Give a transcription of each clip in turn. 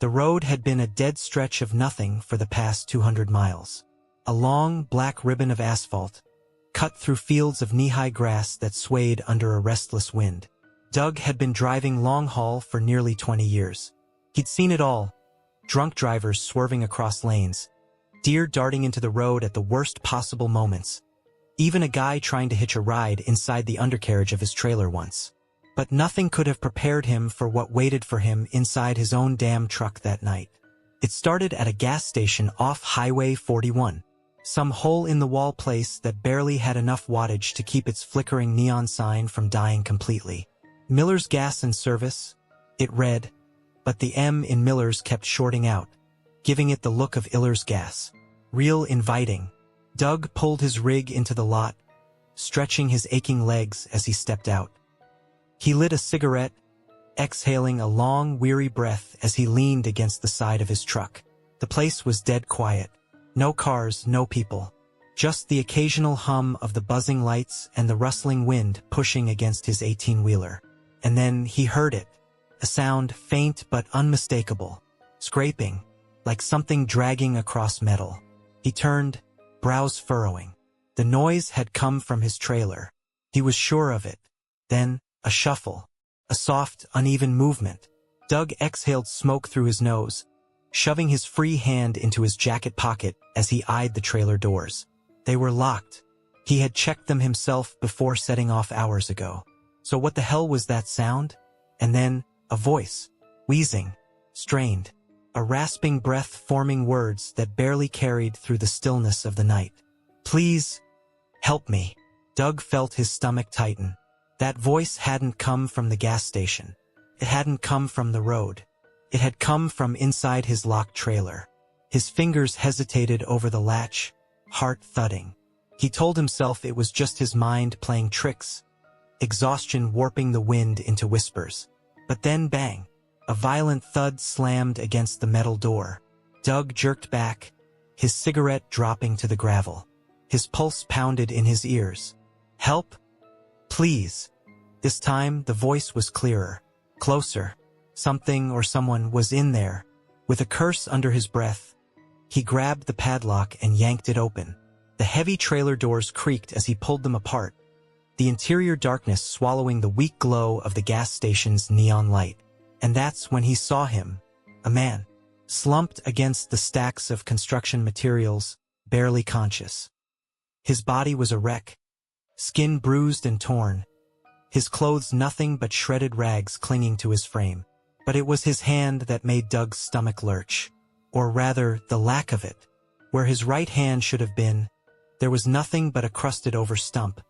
The road had been a dead stretch of nothing for the past 200 miles. A long, black ribbon of asphalt, cut through fields of knee-high grass that swayed under a restless wind. Doug had been driving long haul for nearly 20 years. He'd seen it all. Drunk drivers swerving across lanes, deer darting into the road at the worst possible moments, even a guy trying to hitch a ride inside the undercarriage of his trailer once. But nothing could have prepared him for what waited for him inside his own damn truck that night. It started at a gas station off Highway 41, some hole-in-the-wall place that barely had enough wattage to keep its flickering neon sign from dying completely. Miller's Gas and Service, it read, but the M in Miller's kept shorting out, giving it the look of Iller's Gas. Real inviting. Doug pulled his rig into the lot, stretching his aching legs as he stepped out. He lit a cigarette, exhaling a long, weary breath as he leaned against the side of his truck. The place was dead quiet. No cars, no people. Just the occasional hum of the buzzing lights and the rustling wind pushing against his 18-wheeler. And then he heard it. A sound faint but unmistakable. Scraping, like something dragging across metal. He turned, brows furrowing. The noise had come from his trailer. He was sure of it. Then, a shuffle. A soft, uneven movement. Doug exhaled smoke through his nose, shoving his free hand into his jacket pocket as he eyed the trailer doors. They were locked. He had checked them himself before setting off hours ago. So what the hell was that sound? And then, a voice. Wheezing. Strained. A rasping breath forming words that barely carried through the stillness of the night. Please, help me. Doug felt his stomach tighten. That voice hadn't come from the gas station. It hadn't come from the road. It had come from inside his locked trailer. His fingers hesitated over the latch, heart thudding. He told himself it was just his mind playing tricks, exhaustion warping the wind into whispers. But then bang, a violent thud slammed against the metal door. Doug jerked back, his cigarette dropping to the gravel. His pulse pounded in his ears. Help? Please. This time, the voice was clearer, closer. Something or someone was in there. With a curse under his breath, he grabbed the padlock and yanked it open. The heavy trailer doors creaked as he pulled them apart, the interior darkness swallowing the weak glow of the gas station's neon light. And that's when he saw him, a man, slumped against the stacks of construction materials, barely conscious. His body was a wreck, skin bruised and torn, his clothes nothing but shredded rags clinging to his frame. But it was his hand that made Doug's stomach lurch, or rather, the lack of it. Where his right hand should have been, there was nothing but a crusted-over stump,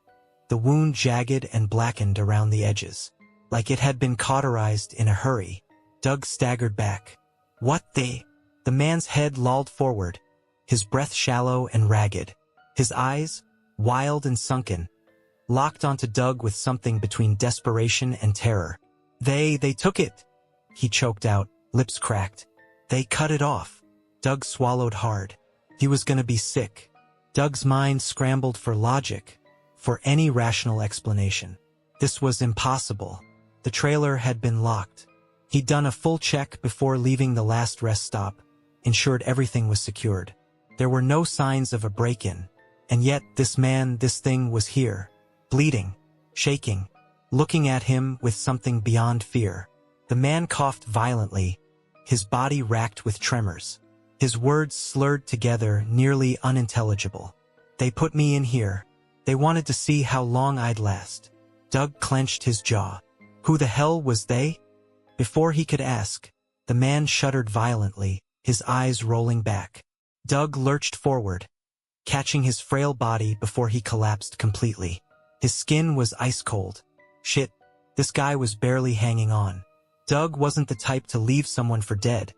the wound jagged and blackened around the edges. Like it had been cauterized in a hurry. Doug staggered back. What the? The man's head lolled forward, his breath shallow and ragged. His eyes, wild and sunken, locked onto Doug with something between desperation and terror. They took it, he choked out, lips cracked. They cut it off. Doug swallowed hard. He was gonna be sick. Doug's mind scrambled for logic, for any rational explanation. This was impossible. The trailer had been locked. He'd done a full check before leaving the last rest stop, ensured everything was secured. There were no signs of a break-in. And yet this thing was here, bleeding, shaking, looking at him with something beyond fear. The man coughed violently, his body racked with tremors. His words slurred together, nearly unintelligible. They put me in here. They wanted to see how long I'd last. Doug clenched his jaw. Who the hell was they? Before he could ask, the man shuddered violently, his eyes rolling back. Doug lurched forward, catching his frail body before he collapsed completely. His skin was ice cold. Shit, this guy was barely hanging on. Doug wasn't the type to leave someone for dead,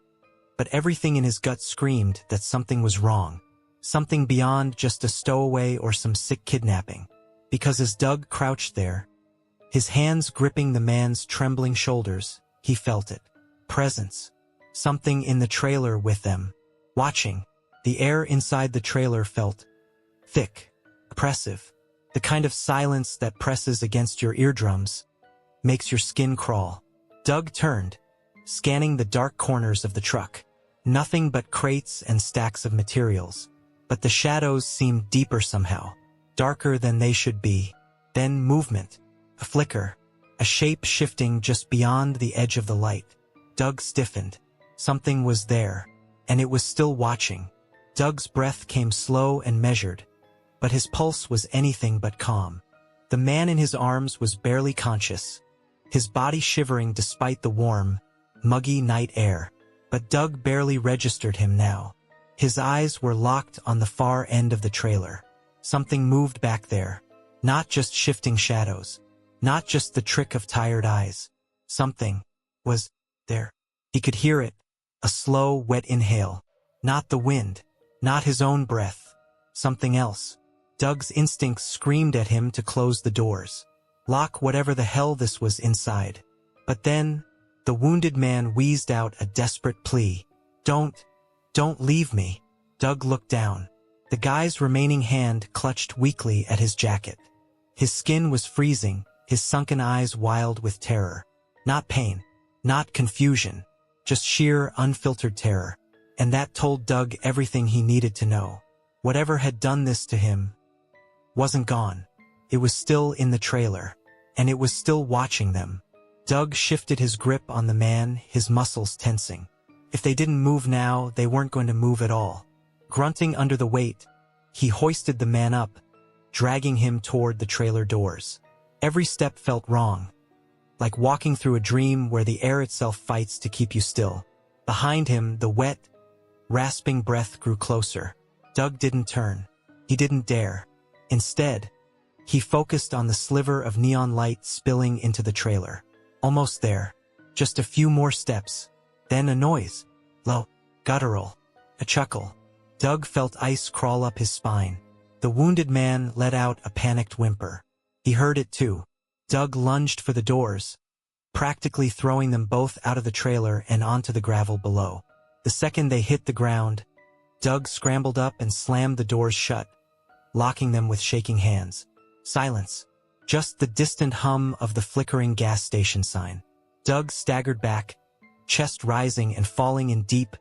but everything in his gut screamed that something was wrong. Something beyond just a stowaway or some sick kidnapping. Because as Doug crouched there, his hands gripping the man's trembling shoulders, he felt it. Presence. Something in the trailer with them. Watching. The air inside the trailer felt thick, oppressive. The kind of silence that presses against your eardrums, makes your skin crawl. Doug turned, scanning the dark corners of the truck. Nothing but crates and stacks of materials. But the shadows seemed deeper somehow, darker than they should be. Then movement, a flicker, a shape shifting just beyond the edge of the light. Doug stiffened. Something was there, and it was still watching. Doug's breath came slow and measured, but his pulse was anything but calm. The man in his arms was barely conscious, his body shivering despite the warm, muggy night air. But Doug barely registered him now. His eyes were locked on the far end of the trailer. Something moved back there. Not just shifting shadows. Not just the trick of tired eyes. Something was there. He could hear it. A slow, wet inhale. Not the wind. Not his own breath. Something else. Doug's instincts screamed at him to close the doors. Lock whatever the hell this was inside. But then, the wounded man wheezed out a desperate plea. Don't leave me. Doug looked down. The guy's remaining hand clutched weakly at his jacket. His skin was freezing, his sunken eyes wild with terror. Not pain, not confusion, just sheer, unfiltered terror. And that told Doug everything he needed to know. Whatever had done this to him wasn't gone. It was still in the trailer, and it was still watching them. Doug shifted his grip on the man, his muscles tensing. If they didn't move now, they weren't going to move at all. Grunting under the weight, he hoisted the man up, dragging him toward the trailer doors. Every step felt wrong, like walking through a dream where the air itself fights to keep you still. Behind him, the wet, rasping breath grew closer. Doug didn't turn. He didn't dare. Instead, he focused on the sliver of neon light spilling into the trailer. Almost there. Just a few more steps. Then a noise. Low, guttural. A chuckle. Doug felt ice crawl up his spine. The wounded man let out a panicked whimper. He heard it too. Doug lunged for the doors, practically throwing them both out of the trailer and onto the gravel below. The second they hit the ground, Doug scrambled up and slammed the doors shut, locking them with shaking hands. Silence. Just the distant hum of the flickering gas station sign. Doug staggered back, chest rising and falling in deep,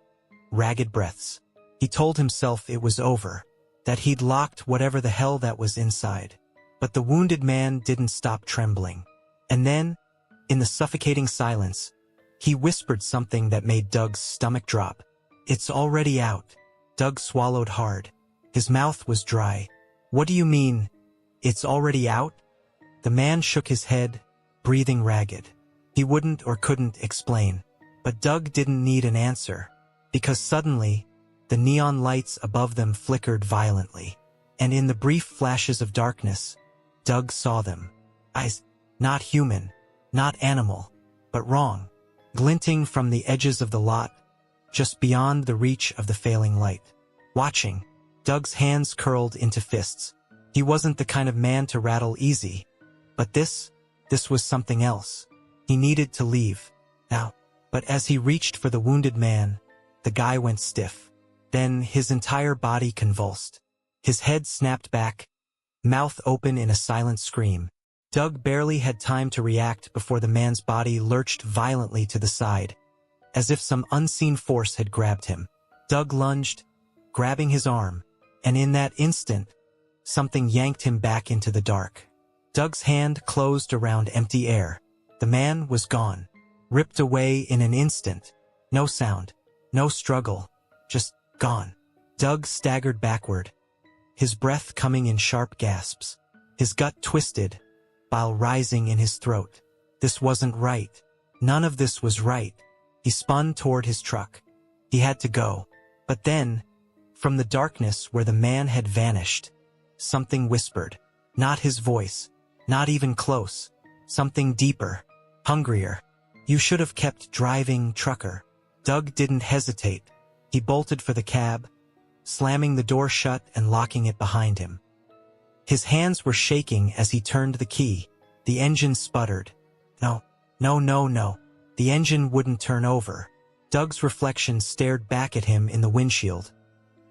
ragged breaths. He told himself it was over, that he'd locked whatever the hell that was inside. But the wounded man didn't stop trembling. And then, in the suffocating silence, he whispered something that made Doug's stomach drop. It's already out. Doug swallowed hard. His mouth was dry. What do you mean, it's already out? The man shook his head, breathing ragged. He wouldn't or couldn't explain. But Doug didn't need an answer, because suddenly, the neon lights above them flickered violently. And in the brief flashes of darkness, Doug saw them. Eyes, not human, not animal, but wrong, glinting from the edges of the lot, just beyond the reach of the failing light. Watching, Doug's hands curled into fists. He wasn't the kind of man to rattle easy. But this was something else. He needed to leave, now. But as he reached for the wounded man, the guy went stiff. Then his entire body convulsed. His head snapped back, mouth open in a silent scream. Doug barely had time to react before the man's body lurched violently to the side, as if some unseen force had grabbed him. Doug lunged, grabbing his arm, and in that instant, something yanked him back into the dark. Doug's hand closed around empty air. The man was gone, ripped away in an instant. No sound, no struggle, just gone. Doug staggered backward, his breath coming in sharp gasps. His gut twisted, bile rising in his throat. This wasn't right. None of this was right. He spun toward his truck. He had to go. But then, from the darkness where the man had vanished, something whispered. Not his voice. Not even close. Something deeper. Hungrier. You should have kept driving, trucker. Doug didn't hesitate. He bolted for the cab, slamming the door shut and locking it behind him. His hands were shaking as he turned the key. The engine sputtered. No. The engine wouldn't turn over. Doug's reflection stared back at him in the windshield,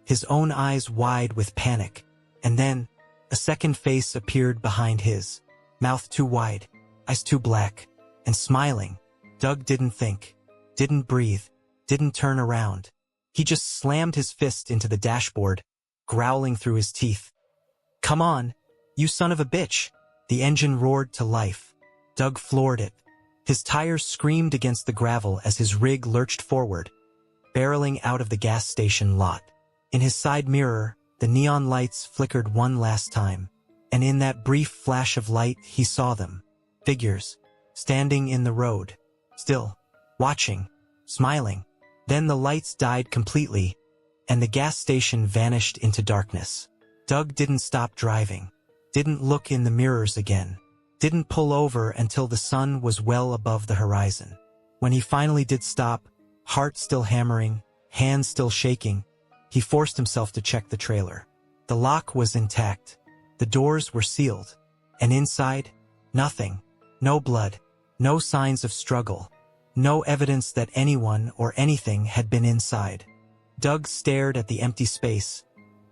his own eyes wide with panic. And then, a second face appeared behind his, mouth too wide, eyes too black, and smiling. Doug didn't think. Didn't breathe. Didn't turn around. He just slammed his fist into the dashboard, growling through his teeth. "Come on, you son of a bitch!" The engine roared to life. Doug floored it. His tires screamed against the gravel as his rig lurched forward, barreling out of the gas station lot. In his side mirror, the neon lights flickered one last time, and in that brief flash of light he saw them. Figures, standing in the road, still, watching, smiling. Then the lights died completely, and the gas station vanished into darkness. Doug didn't stop driving, didn't look in the mirrors again, didn't pull over until the sun was well above the horizon. When he finally did stop, heart still hammering, hands still shaking, he forced himself to check the trailer. The lock was intact, the doors were sealed, and inside, nothing. No blood, no signs of struggle, no evidence that anyone or anything had been inside. Doug stared at the empty space,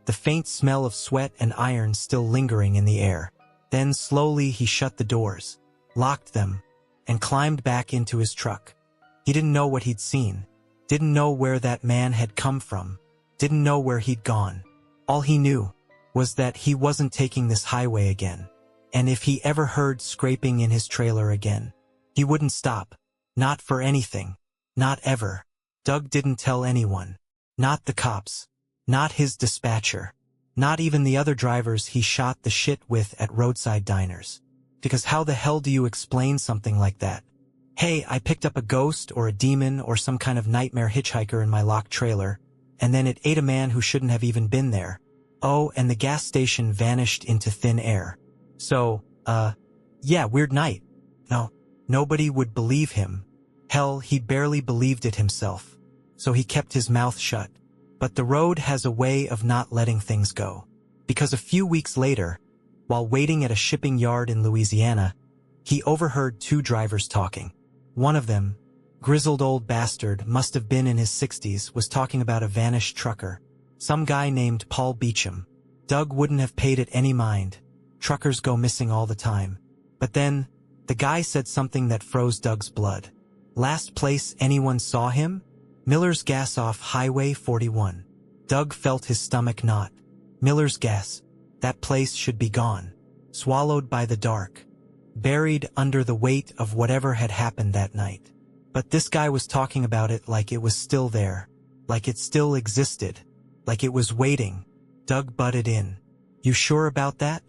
the faint smell of sweat and iron still lingering in the air. Then slowly he shut the doors, locked them, and climbed back into his truck. He didn't know what he'd seen, didn't know where that man had come from, didn't know where he'd gone. All he knew was that he wasn't taking this highway again. And if he ever heard scraping in his trailer again, he wouldn't stop. Not for anything. Not ever. Doug didn't tell anyone. Not the cops. Not his dispatcher. Not even the other drivers he shot the shit with at roadside diners. Because how the hell do you explain something like that? Hey, I picked up a ghost or a demon or some kind of nightmare hitchhiker in my locked trailer, and then it ate a man who shouldn't have even been there. Oh, and the gas station vanished into thin air. So, yeah, weird night. No, nobody would believe him. Hell, he barely believed it himself. So he kept his mouth shut. But the road has a way of not letting things go. Because a few weeks later, while waiting at a shipping yard in Louisiana, he overheard two drivers talking. One of them, grizzled old bastard, must have been in his 60s, was talking about a vanished trucker. Some guy named Paul Beecham. Doug wouldn't have paid it any mind. Truckers go missing all the time. But then, the guy said something that froze Doug's blood. Last place anyone saw him? Miller's Gas off Highway 41. Doug felt his stomach knot. Miller's Gas. That place should be gone. Swallowed by the dark. Buried under the weight of whatever had happened that night. But this guy was talking about it like it was still there. Like it still existed. Like it was waiting. Doug butted in. "You sure about that?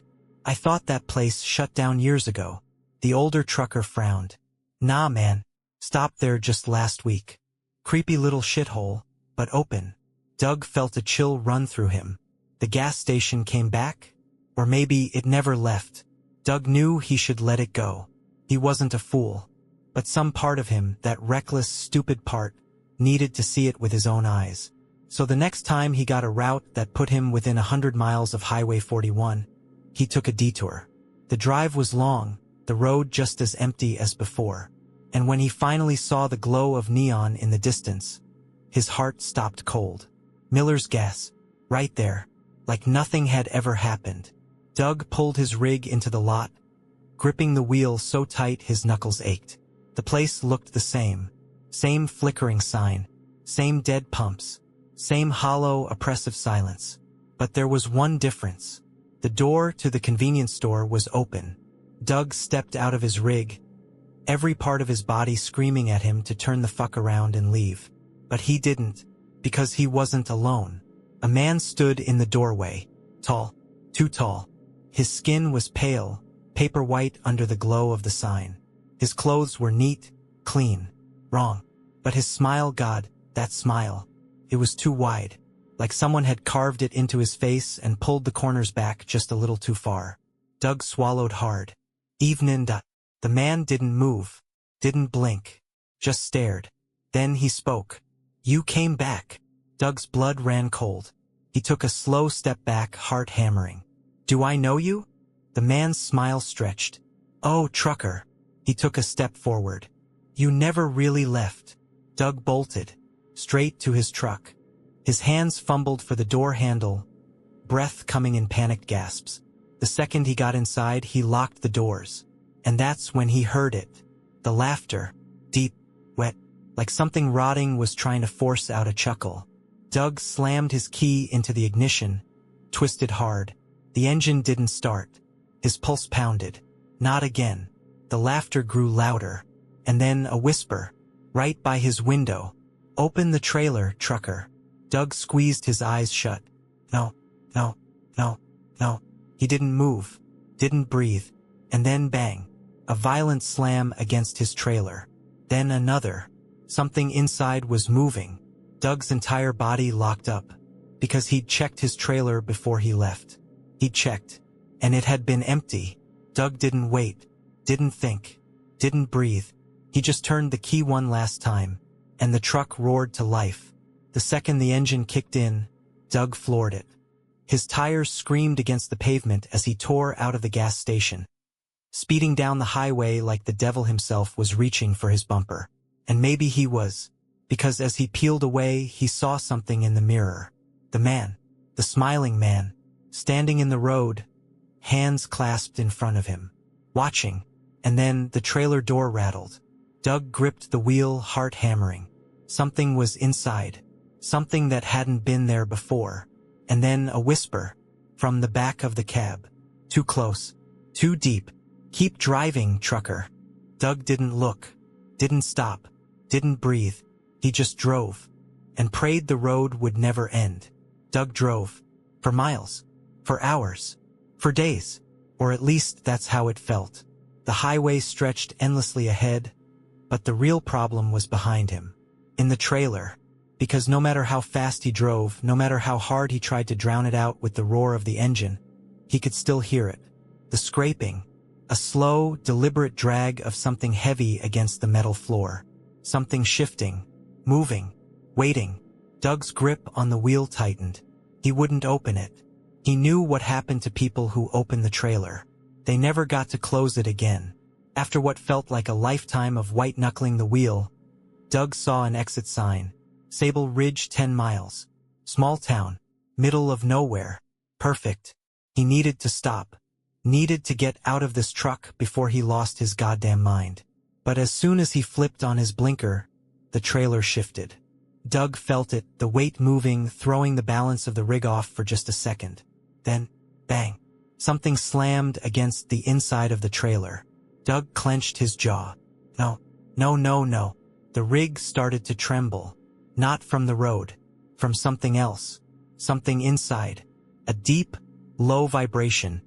I thought that place shut down years ago." The older trucker frowned. "Nah, man. Stopped there just last week. Creepy little shithole, but open." Doug felt a chill run through him. The gas station came back? Or maybe it never left. Doug knew he should let it go. He wasn't a fool. But some part of him, that reckless, stupid part, needed to see it with his own eyes. So the next time he got a route that put him within 100 miles of Highway 41, he took a detour. The drive was long, the road just as empty as before. And when he finally saw the glow of neon in the distance, his heart stopped cold. Miller's Gas, right there, like nothing had ever happened. Doug pulled his rig into the lot, gripping the wheel so tight his knuckles ached. The place looked the same. Same flickering sign, same dead pumps, same hollow, oppressive silence. But there was one difference. The door to the convenience store was open. Doug stepped out of his rig, every part of his body screaming at him to turn the fuck around and leave. But he didn't, because he wasn't alone. A man stood in the doorway, tall, too tall. His skin was pale, paper white under the glow of the sign. His clothes were neat, clean, wrong. But his smile, God, that smile. It was too wide, like someone had carved it into his face and pulled the corners back just a little too far. Doug swallowed hard. "Evening." The man didn't move, didn't blink, just stared. Then he spoke. "You came back." Doug's blood ran cold. He took a slow step back, heart hammering. "Do I know you?" The man's smile stretched. "Oh, trucker." He took a step forward. "You never really left." Doug bolted, straight to his truck. His hands fumbled for the door handle, breath coming in panicked gasps. The second he got inside, he locked the doors. And that's when he heard it. The laughter. Deep, wet, like something rotting was trying to force out a chuckle. Doug slammed his key into the ignition, twisted hard. The engine didn't start. His pulse pounded. Not again. The laughter grew louder. And then a whisper, right by his window. "Open the trailer, trucker." Doug squeezed his eyes shut. No, no, no, no. He didn't move, didn't breathe. And then bang. A violent slam against his trailer. Then another. Something inside was moving. Doug's entire body locked up. Because he'd checked his trailer before he left. He'd checked. And it had been empty. Doug didn't wait. Didn't think. Didn't breathe. He just turned the key one last time. And the truck roared to life. The second the engine kicked in, Doug floored it. His tires screamed against the pavement as he tore out of the gas station. Speeding down the highway like the devil himself was reaching for his bumper. And maybe he was. Because as he peeled away, he saw something in the mirror. The man. The smiling man. Standing in the road. Hands clasped in front of him. Watching. And then the trailer door rattled. Doug gripped the wheel, heart hammering. Something was inside. Something that hadn't been there before. And then a whisper. From the back of the cab. Too close. Too deep. "Keep driving, trucker." Doug didn't look. Didn't stop. Didn't breathe. He just drove. And prayed the road would never end. Doug drove. For miles. For hours. For days. Or at least that's how it felt. The highway stretched endlessly ahead. But the real problem was behind him. In the trailer. Because no matter how fast he drove, no matter how hard he tried to drown it out with the roar of the engine, he could still hear it. The scraping. A slow, deliberate drag of something heavy against the metal floor. Something shifting. Moving. Waiting. Doug's grip on the wheel tightened. He wouldn't open it. He knew what happened to people who opened the trailer. They never got to close it again. After what felt like a lifetime of white-knuckling the wheel, Doug saw an exit sign. Sable Ridge 10 miles. Small town. Middle of nowhere. Perfect. He needed to stop. Needed to get out of this truck before he lost his goddamn mind. But as soon as he flipped on his blinker, the trailer shifted. Doug felt it, the weight moving, throwing the balance of the rig off for just a second. Then, bang. Something slammed against the inside of the trailer. Doug clenched his jaw. No, no, no, no. The rig started to tremble. Not from the road. From something else. Something inside. A deep, low vibration.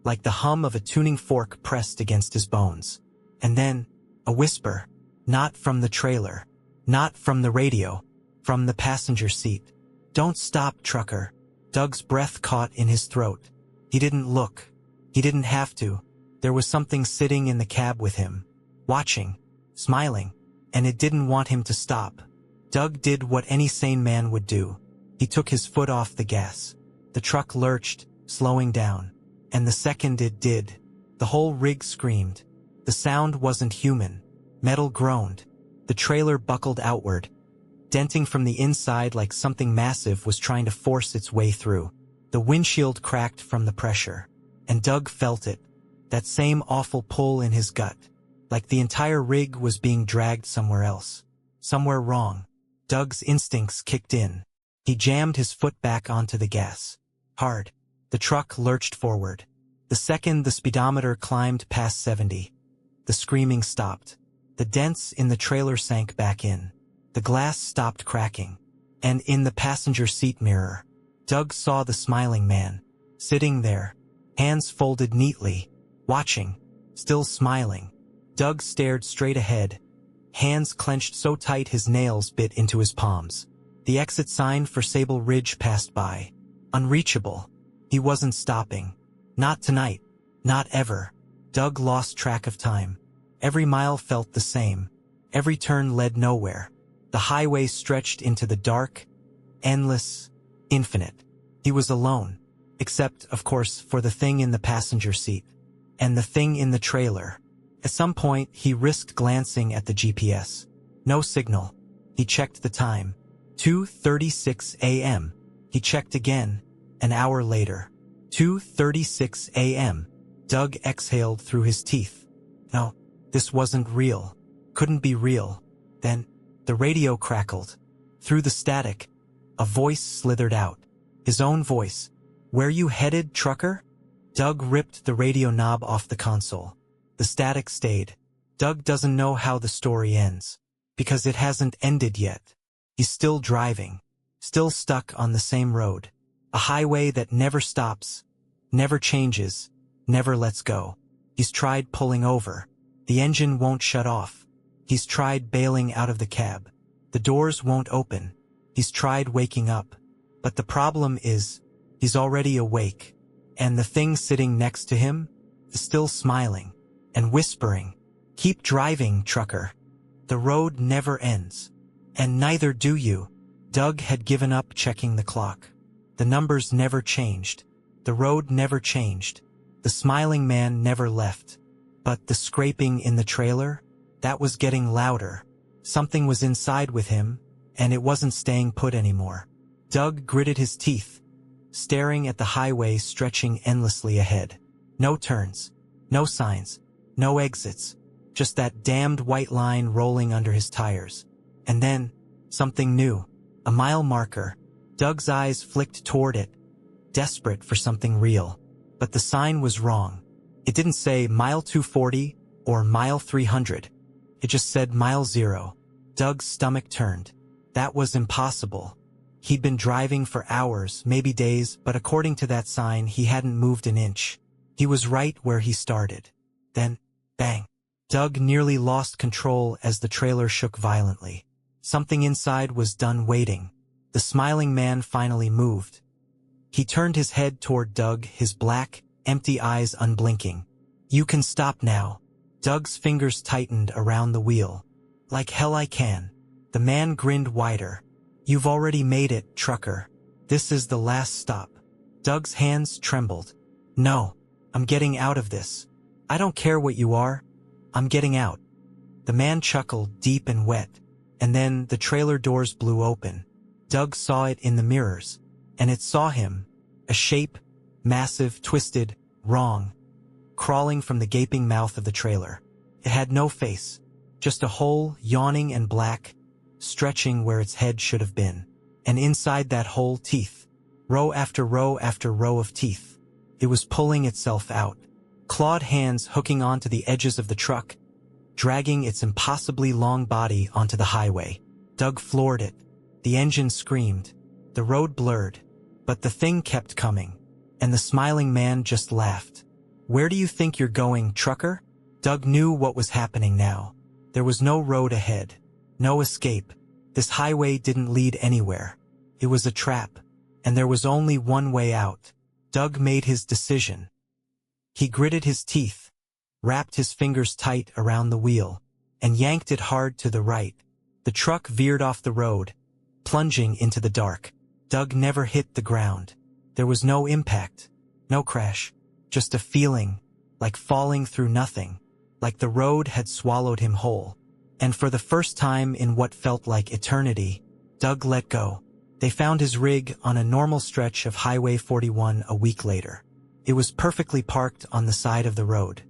Like the hum of a tuning fork pressed against his bones. And then, a whisper. Not from the trailer. Not from the radio. From the passenger seat. "Don't stop, trucker." Doug's breath caught in his throat. He didn't look. He didn't have to. There was something sitting in the cab with him. Watching. Smiling. And it didn't want him to stop. Doug did what any sane man would do. He took his foot off the gas. The truck lurched, slowing down. And the second it did, the whole rig screamed. The sound wasn't human. Metal groaned. The trailer buckled outward, denting from the inside like something massive was trying to force its way through. The windshield cracked from the pressure. And Doug felt it. That same awful pull in his gut. Like the entire rig was being dragged somewhere else. Somewhere wrong. Doug's instincts kicked in. He jammed his foot back onto the gas. Hard. The truck lurched forward. The second the speedometer climbed past 70. The screaming stopped. The dents in the trailer sank back in. The glass stopped cracking. And in the passenger seat mirror, Doug saw the smiling man. Sitting there. Hands folded neatly. Watching. Still smiling. Doug stared straight ahead. Hands clenched so tight his nails bit into his palms. The exit sign for Sable Ridge passed by. Unreachable. He wasn't stopping. Not tonight. Not ever. Doug lost track of time. Every mile felt the same. Every turn led nowhere. The highway stretched into the dark, endless, infinite. He was alone. Except, of course, for the thing in the passenger seat. And the thing in the trailer. At some point, he risked glancing at the GPS. No signal. He checked the time. 2:36 a.m. He checked again. An hour later. 2:36 a.m. Doug exhaled through his teeth. No, this wasn't real. Couldn't be real. Then, The radio crackled. Through the static, a voice slithered out. His own voice. "Where you headed, trucker?" Doug ripped the radio knob off the console. The static stayed. Doug doesn't know how the story ends, because it hasn't ended yet. He's still driving, still stuck on the same road. A highway that never stops, never changes, never lets go. He's tried pulling over. The engine won't shut off. He's tried bailing out of the cab. The doors won't open. He's tried waking up. But the problem is, he's already awake. And the thing sitting next to him is still smiling and whispering, "Keep driving, trucker. The road never ends. And neither do you." Doug had given up checking the clock. The numbers never changed. The road never changed. The smiling man never left. But the scraping in the trailer, that was getting louder. Something was inside with him, and it wasn't staying put anymore. Doug gritted his teeth, staring at the highway stretching endlessly ahead. No turns, no signs, no exits, just that damned white line rolling under his tires. And then, something new, a mile marker. Doug's eyes flicked toward it, desperate for something real. But the sign was wrong. It didn't say mile 240 or mile 300. It just said mile 0. Doug's stomach turned. That was impossible. He'd been driving for hours, maybe days, but according to that sign, he hadn't moved an inch. He was right where he started. Then, bang. Doug nearly lost control as the trailer shook violently. Something inside was done waiting. The smiling man finally moved. He turned his head toward Doug, his black, empty eyes unblinking. "You can stop now." Doug's fingers tightened around the wheel. "Like hell I can." The man grinned wider. "You've already made it, trucker. This is the last stop." Doug's hands trembled. "No, I'm getting out of this. I don't care what you are. I'm getting out." The man chuckled, deep and wet, and then the trailer doors blew open. Doug saw it in the mirrors, and it saw him, a shape, massive, twisted, wrong, crawling from the gaping mouth of the trailer. It had no face, just a hole, yawning and black, stretching where its head should have been. And inside that hole, teeth, row after row after row of teeth. It was pulling itself out, clawed hands hooking onto the edges of the truck, dragging its impossibly long body onto the highway. Doug floored it. The engine screamed. The road blurred. But the thing kept coming. And the smiling man just laughed. "Where do you think you're going, trucker?" Doug knew what was happening now. There was no road ahead. No escape. This highway didn't lead anywhere. It was a trap. And there was only one way out. Doug made his decision. He gritted his teeth, wrapped his fingers tight around the wheel, and yanked it hard to the right. The truck veered off the road, plunging into the dark. Doug never hit the ground. There was no impact, no crash, just a feeling, like falling through nothing, like the road had swallowed him whole. And for the first time in what felt like eternity, Doug let go. They found his rig on a normal stretch of Highway 41 a week later. It was perfectly parked on the side of the road.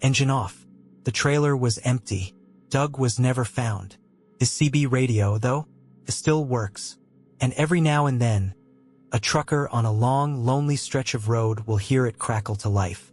Engine off. The trailer was empty. Doug was never found. His CB radio, though, it still works. And every now and then, a trucker on a long, lonely stretch of road will hear it crackle to life.